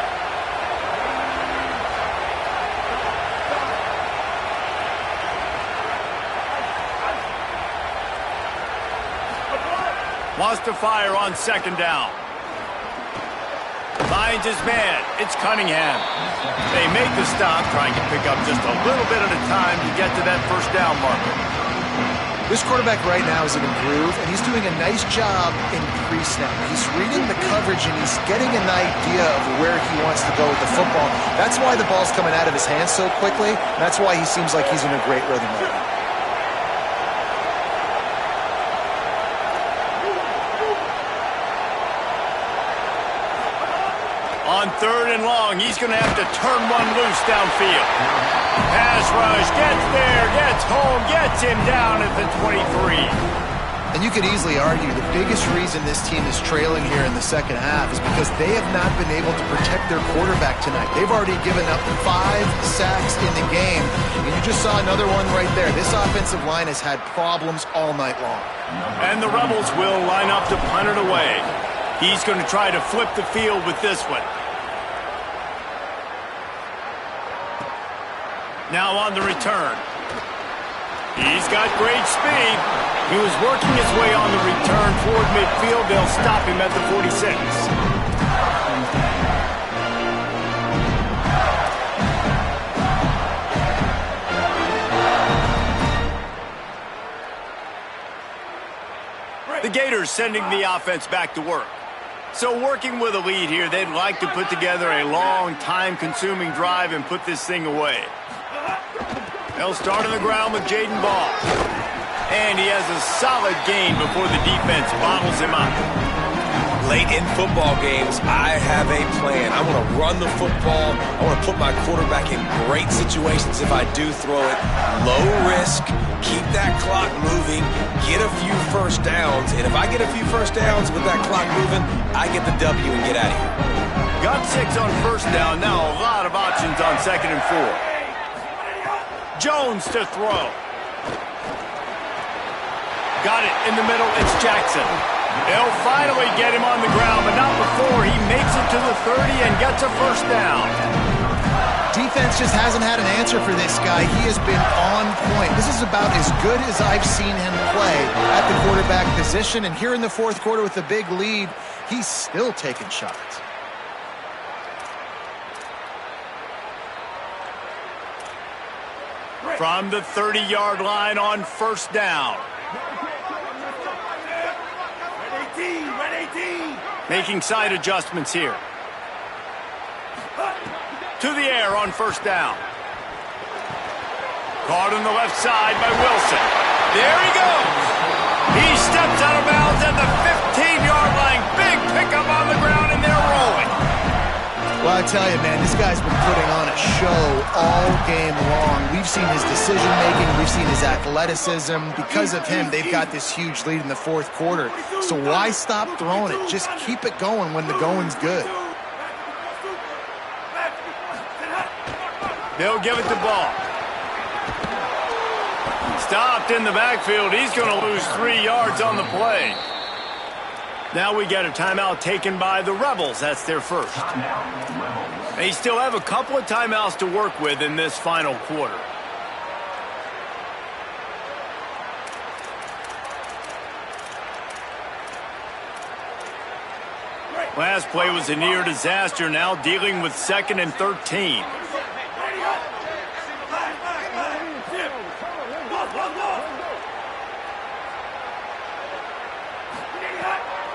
Wants to fire on 2nd down. Finds his man. It's Cunningham. They make the stop, trying to pick up just a little bit at a time to get to that first down marker. This quarterback right now is in a groove, and he's doing a nice job in pre-snap. He's reading the coverage, and he's getting an idea of where he wants to go with the football. That's why the ball's coming out of his hands so quickly. That's why he seems like he's in a great rhythm right now. On 3rd and long, he's going to have to turn one loose downfield. Pass rush, gets there, gets home, gets him down at the 23. And you could easily argue the biggest reason this team is trailing here in the second half is because they have not been able to protect their quarterback tonight. They've already given up 5 sacks in the game, and you just saw another one right there. This offensive line has had problems all night long. And the Rebels will line up to punt it away. He's going to try to flip the field with this one. Now on the return. He's got great speed. He was working his way on the return toward midfield. They'll stop him at the 46. The Gators sending the offense back to work. So working with a lead here, they'd like to put together a long, time-consuming drive and put this thing away. They'll start on the ground with Jaden Ball. And he has a solid gain before the defense bottles him up. Late in football games, I have a plan. I want to run the football. I want to put my quarterback in great situations if I do throw it. Low risk, keep that clock moving, get a few first downs. And if I get a few first downs with that clock moving, I get the W and get out of here. Got 6 on first down. Now a lot of options on 2nd and 4. Jones to throw. Got it in the middle. It's Jackson. They'll finally get him on the ground, but not before he makes it to the 30 and gets a first down. Defense just hasn't had an answer for this guy. He has been on point. This is about as good as I've seen him play at the quarterback position. And here in the fourth quarter with a big lead, he's still taking shots. From the 30-yard line on first down. Making side adjustments here. To the air on first down. Caught on the left side by Wilson. There he goes. He steps out of bounds at the 15-yard line. Big pickup on the ground, and they're rolling. Well, I tell you, man, this guy's been putting on a show all game long. We've seen his decision-making. We've seen his athleticism. Because of him, they've got this huge lead in the fourth quarter. So why stop throwing it? Just keep it going when the going's good. They'll give it to Ball. Stopped in the backfield. He's going to lose 3 yards on the play. Now we get a timeout taken by the Rebels. That's their first. They still have a couple of timeouts to work with in this final quarter. Last play was a near disaster. Now dealing with 2nd and 13.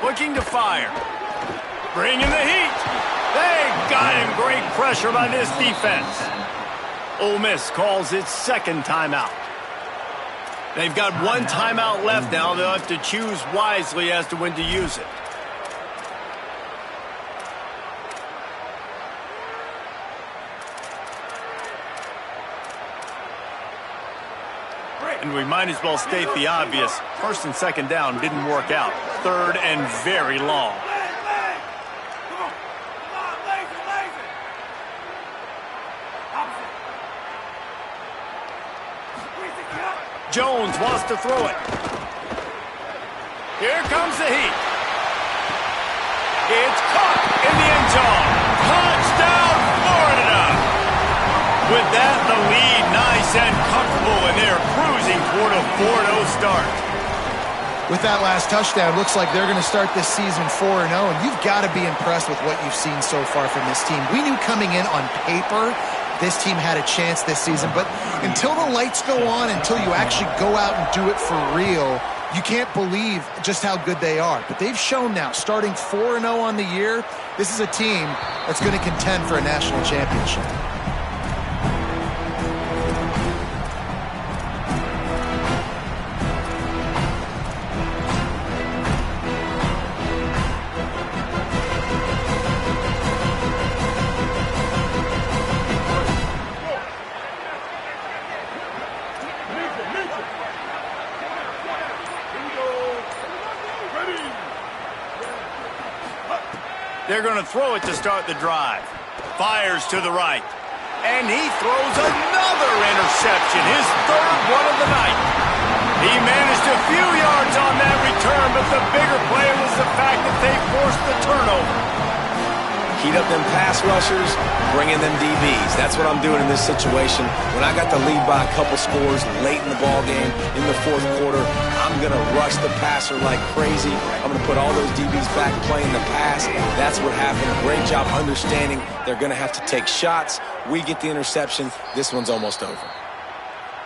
Looking to fire. Bringing the heat. They got him. Great pressure by this defense. Ole Miss calls its 2nd timeout. They've got 1 timeout left now. They'll have to choose wisely as to when to use it. And we might as well state the obvious. 1st and 2nd down didn't work out. 3rd and very long. Jones wants to throw it. Here comes the heat. It's caught in the end zone. Touchdown, Florida! With that, the lead nice and comfortable, and they're cruising toward a 4-0 start. With that last touchdown, looks like they're going to start this season 4-0, and you've got to be impressed with what you've seen so far from this team. We knew coming in on paper this team had a chance this season, but until the lights go on, until you actually go out and do it for real, you can't believe just how good they are. But they've shown now, starting 4-0 on the year, this is a team that's going to contend for a national championship. They're going to throw it to start the drive. Fires to the right. And he throws another interception, his 3rd one of the night. He managed a few yards on that return, but the bigger play was the fact that they forced the turnover. Heat up them pass rushers, bring in them DBs. That's what I'm doing in this situation. When I got the lead by a couple scores late in the ball game, in the fourth quarter, I'm going to rush the passer like crazy. I'm going to put all those DBs back playing the pass. That's what happened. Great job understanding they're going to have to take shots. We get the interception. This one's almost over.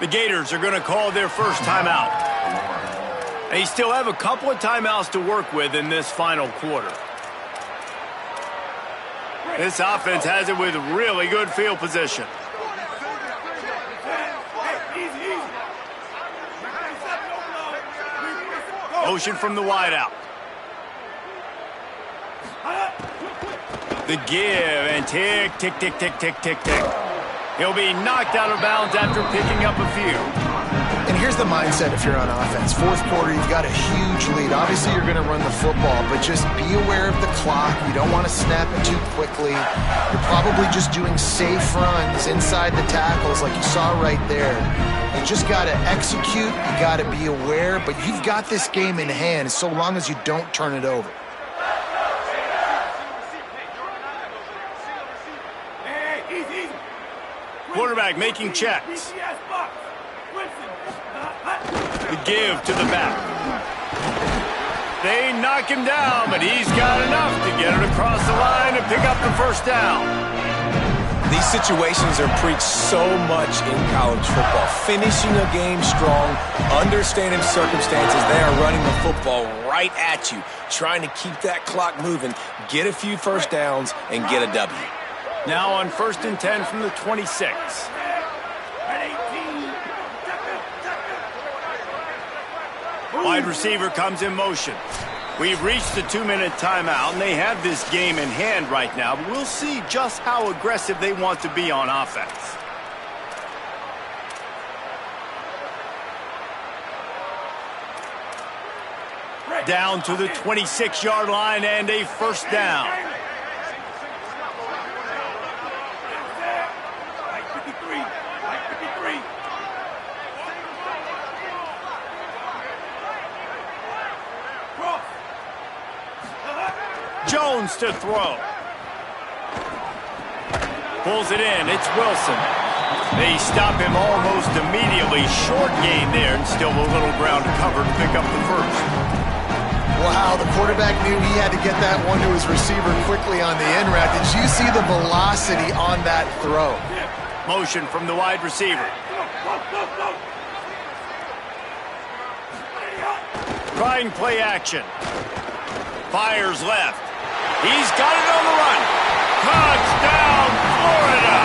The Gators are going to call their first timeout. They still have a couple of timeouts to work with in this final quarter. This offense has it with really good field position. Motion from the wideout. The give and tick, tick, tick, tick, tick, tick, tick. He'll be knocked out of bounds after picking up a few. And here's the mindset if you're on offense. Fourth quarter, you've got a huge lead. Obviously, you're going to run the football, but just be aware of the clock. You don't want to snap it too quickly. You're probably just doing safe runs inside the tackles like you saw right there. You just got to execute. You got to be aware, but you've got this game in hand so long as you don't turn it over. Quarterback making checks. The give to the back. They knock him down, but he's got enough to get it across the line and pick up the first down. These situations are preached so much in college football. Finishing a game strong, understanding circumstances. They are running the football right at you, trying to keep that clock moving, get a few first downs, and get a W. Now on 1st and 10 from the 26. Wide receiver comes in motion. We've reached the 2-minute timeout, and they have this game in hand right now, but we'll see just how aggressive they want to be on offense. Down to the 26-yard line and a first down. Jones to throw. Pulls it in. It's Wilson. They stop him almost immediately. Short gain there, and still a little ground to cover to pick up the first. Wow, the quarterback knew he had to get that one to his receiver quickly on the in route. Did you see the velocity on that throw? Motion from the wide receiver. Trying play action. Fires left. He's got it on the run. Touchdown, Florida.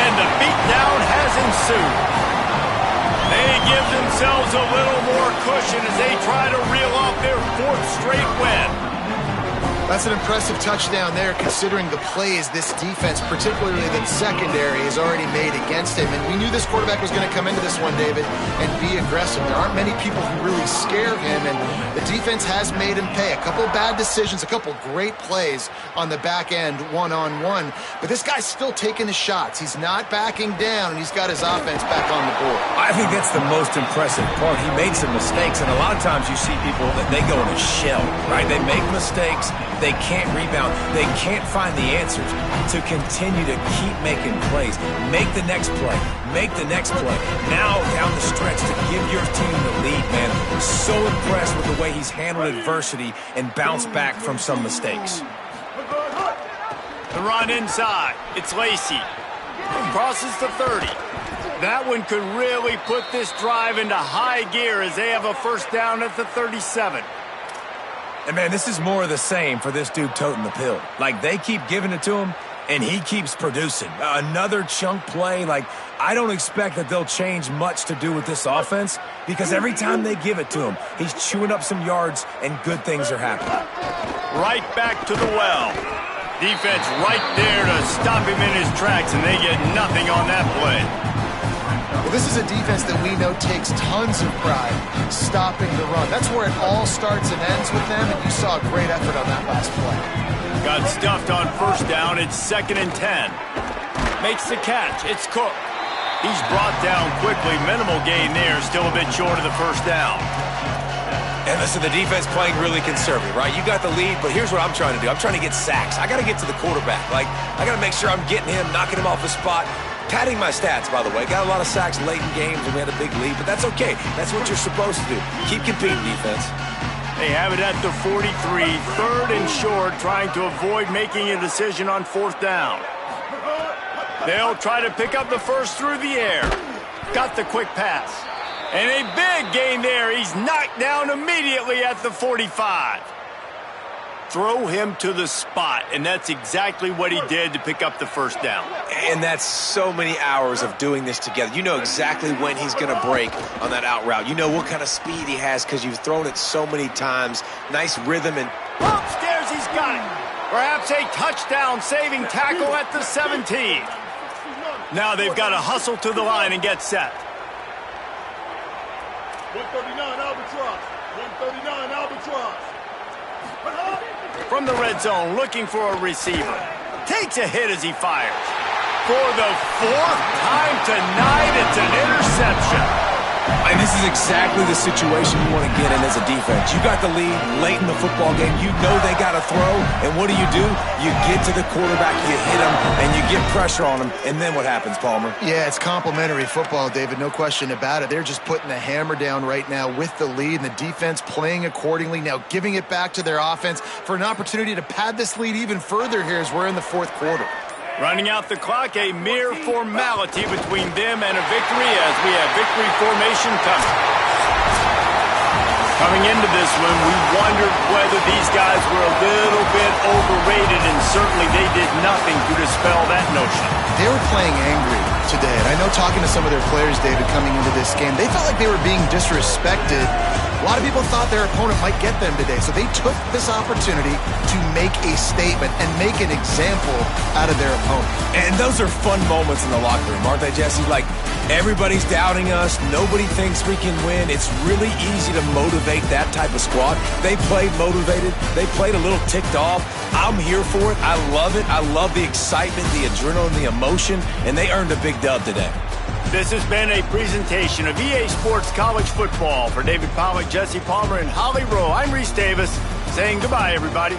And the beatdown has ensued. They give themselves a little more cushion as they try to reel off their 4th straight win. That's an impressive touchdown there, considering the plays this defense, particularly the secondary, has already made against him. And we knew this quarterback was going to come into this one, David, and be aggressive. There aren't many people who really scare him, and the defense has made him pay. A couple of bad decisions, a couple of great plays on the back end, one-on-one. But this guy's still taking his shots. He's not backing down, and he's got his offense back on the board. I think that's the most impressive part. He made some mistakes, and a lot of times you see people that they go in a shell, right? They make mistakes. They can't rebound. They can't find the answers to continue to keep making plays. Make the next play. Make the next play. Now down the stretch to give your team the lead, man. So impressed with the way he's handled adversity and bounced back from some mistakes. The run inside. It's Lacey. Crosses the 30. That one could really put this drive into high gear as they have a first down at the 37. And, man, this is more of the same for this dude toting the pill. Like, they keep giving it to him, and he keeps producing. Another chunk play. Like, I don't expect that they'll change much to do with this offense because every time they give it to him, he's chewing up some yards, and good things are happening. Right back to the well. Defense right there to stop him in his tracks, and they get nothing on that play. Well, this is a defense that we know takes tons of pride stopping the run. That's where it all starts and ends with them, and you saw a great effort on that last play. Got stuffed on first down. It's 2nd and 10. Makes the catch. It's Cook. He's brought down quickly. Minimal gain there. Still a bit short of the first down. And Listen, the defense playing really conservative, right? You got the lead, but here's what I'm trying to do. I'm trying to get sacks. I got to get to the quarterback. Like, I got to make sure I'm getting him, knocking him off the spot. Padding my stats, by the way. Got a lot of sacks late in games, and we had a big lead, but that's okay. That's what you're supposed to do. Keep competing, defense. They have it at the 43, 3rd and short, trying to avoid making a decision on 4th down. They'll try to pick up the first through the air. Got the quick pass. And a big gain there. He's knocked down immediately at the 45. Throw him to the spot, and that's exactly what he did to pick up the first down. And that's so many hours of doing this together. You know exactly when he's going to break on that out route. You know what kind of speed he has because you've thrown it so many times. Nice rhythm and upstairs, he's got it. Perhaps a touchdown-saving tackle at the 17. Now they've got to hustle to the line and get set. 139 Albatross. 139 Albatross. From the red zone, looking for a receiver. Takes a hit as he fires. For the 4th time tonight, it's an interception. And this is exactly the situation you want to get in as a defense. You got the lead late in the football game. You know they got to throw. And what do? You get to the quarterback, you hit him, and you get pressure on him. And then what happens, Palmer? Yeah, it's complimentary football, David. No question about it. They're just putting the hammer down right now with the lead, and the defense playing accordingly. Now giving it back to their offense for an opportunity to pad this lead even further here as we're in the 4th quarter. Running out the clock, a mere formality between them and a victory as we have victory formation coming. Coming into this one, we wondered whether these guys were a little bit overrated, and certainly they did nothing to dispel that notion. They were playing angry today, and I know talking to some of their players, David, coming into this game, they felt like they were being disrespected. A lot of people thought their opponent might get them today, so they took this opportunity to make a statement and make an example out of their opponent. And those are fun moments in the locker room, aren't they, Jesse? Like, everybody's doubting us. Nobody thinks we can win. It's really easy to motivate that type of squad. They played motivated. They played a little ticked off. I'm here for it. I love it. I love the excitement, the adrenaline, the emotion, and they earned a big dub today. This has been a presentation of EA Sports College Football. For David Pollack, Jesse Palmer, and Holly Rowe, I'm Reese Davis saying goodbye, everybody.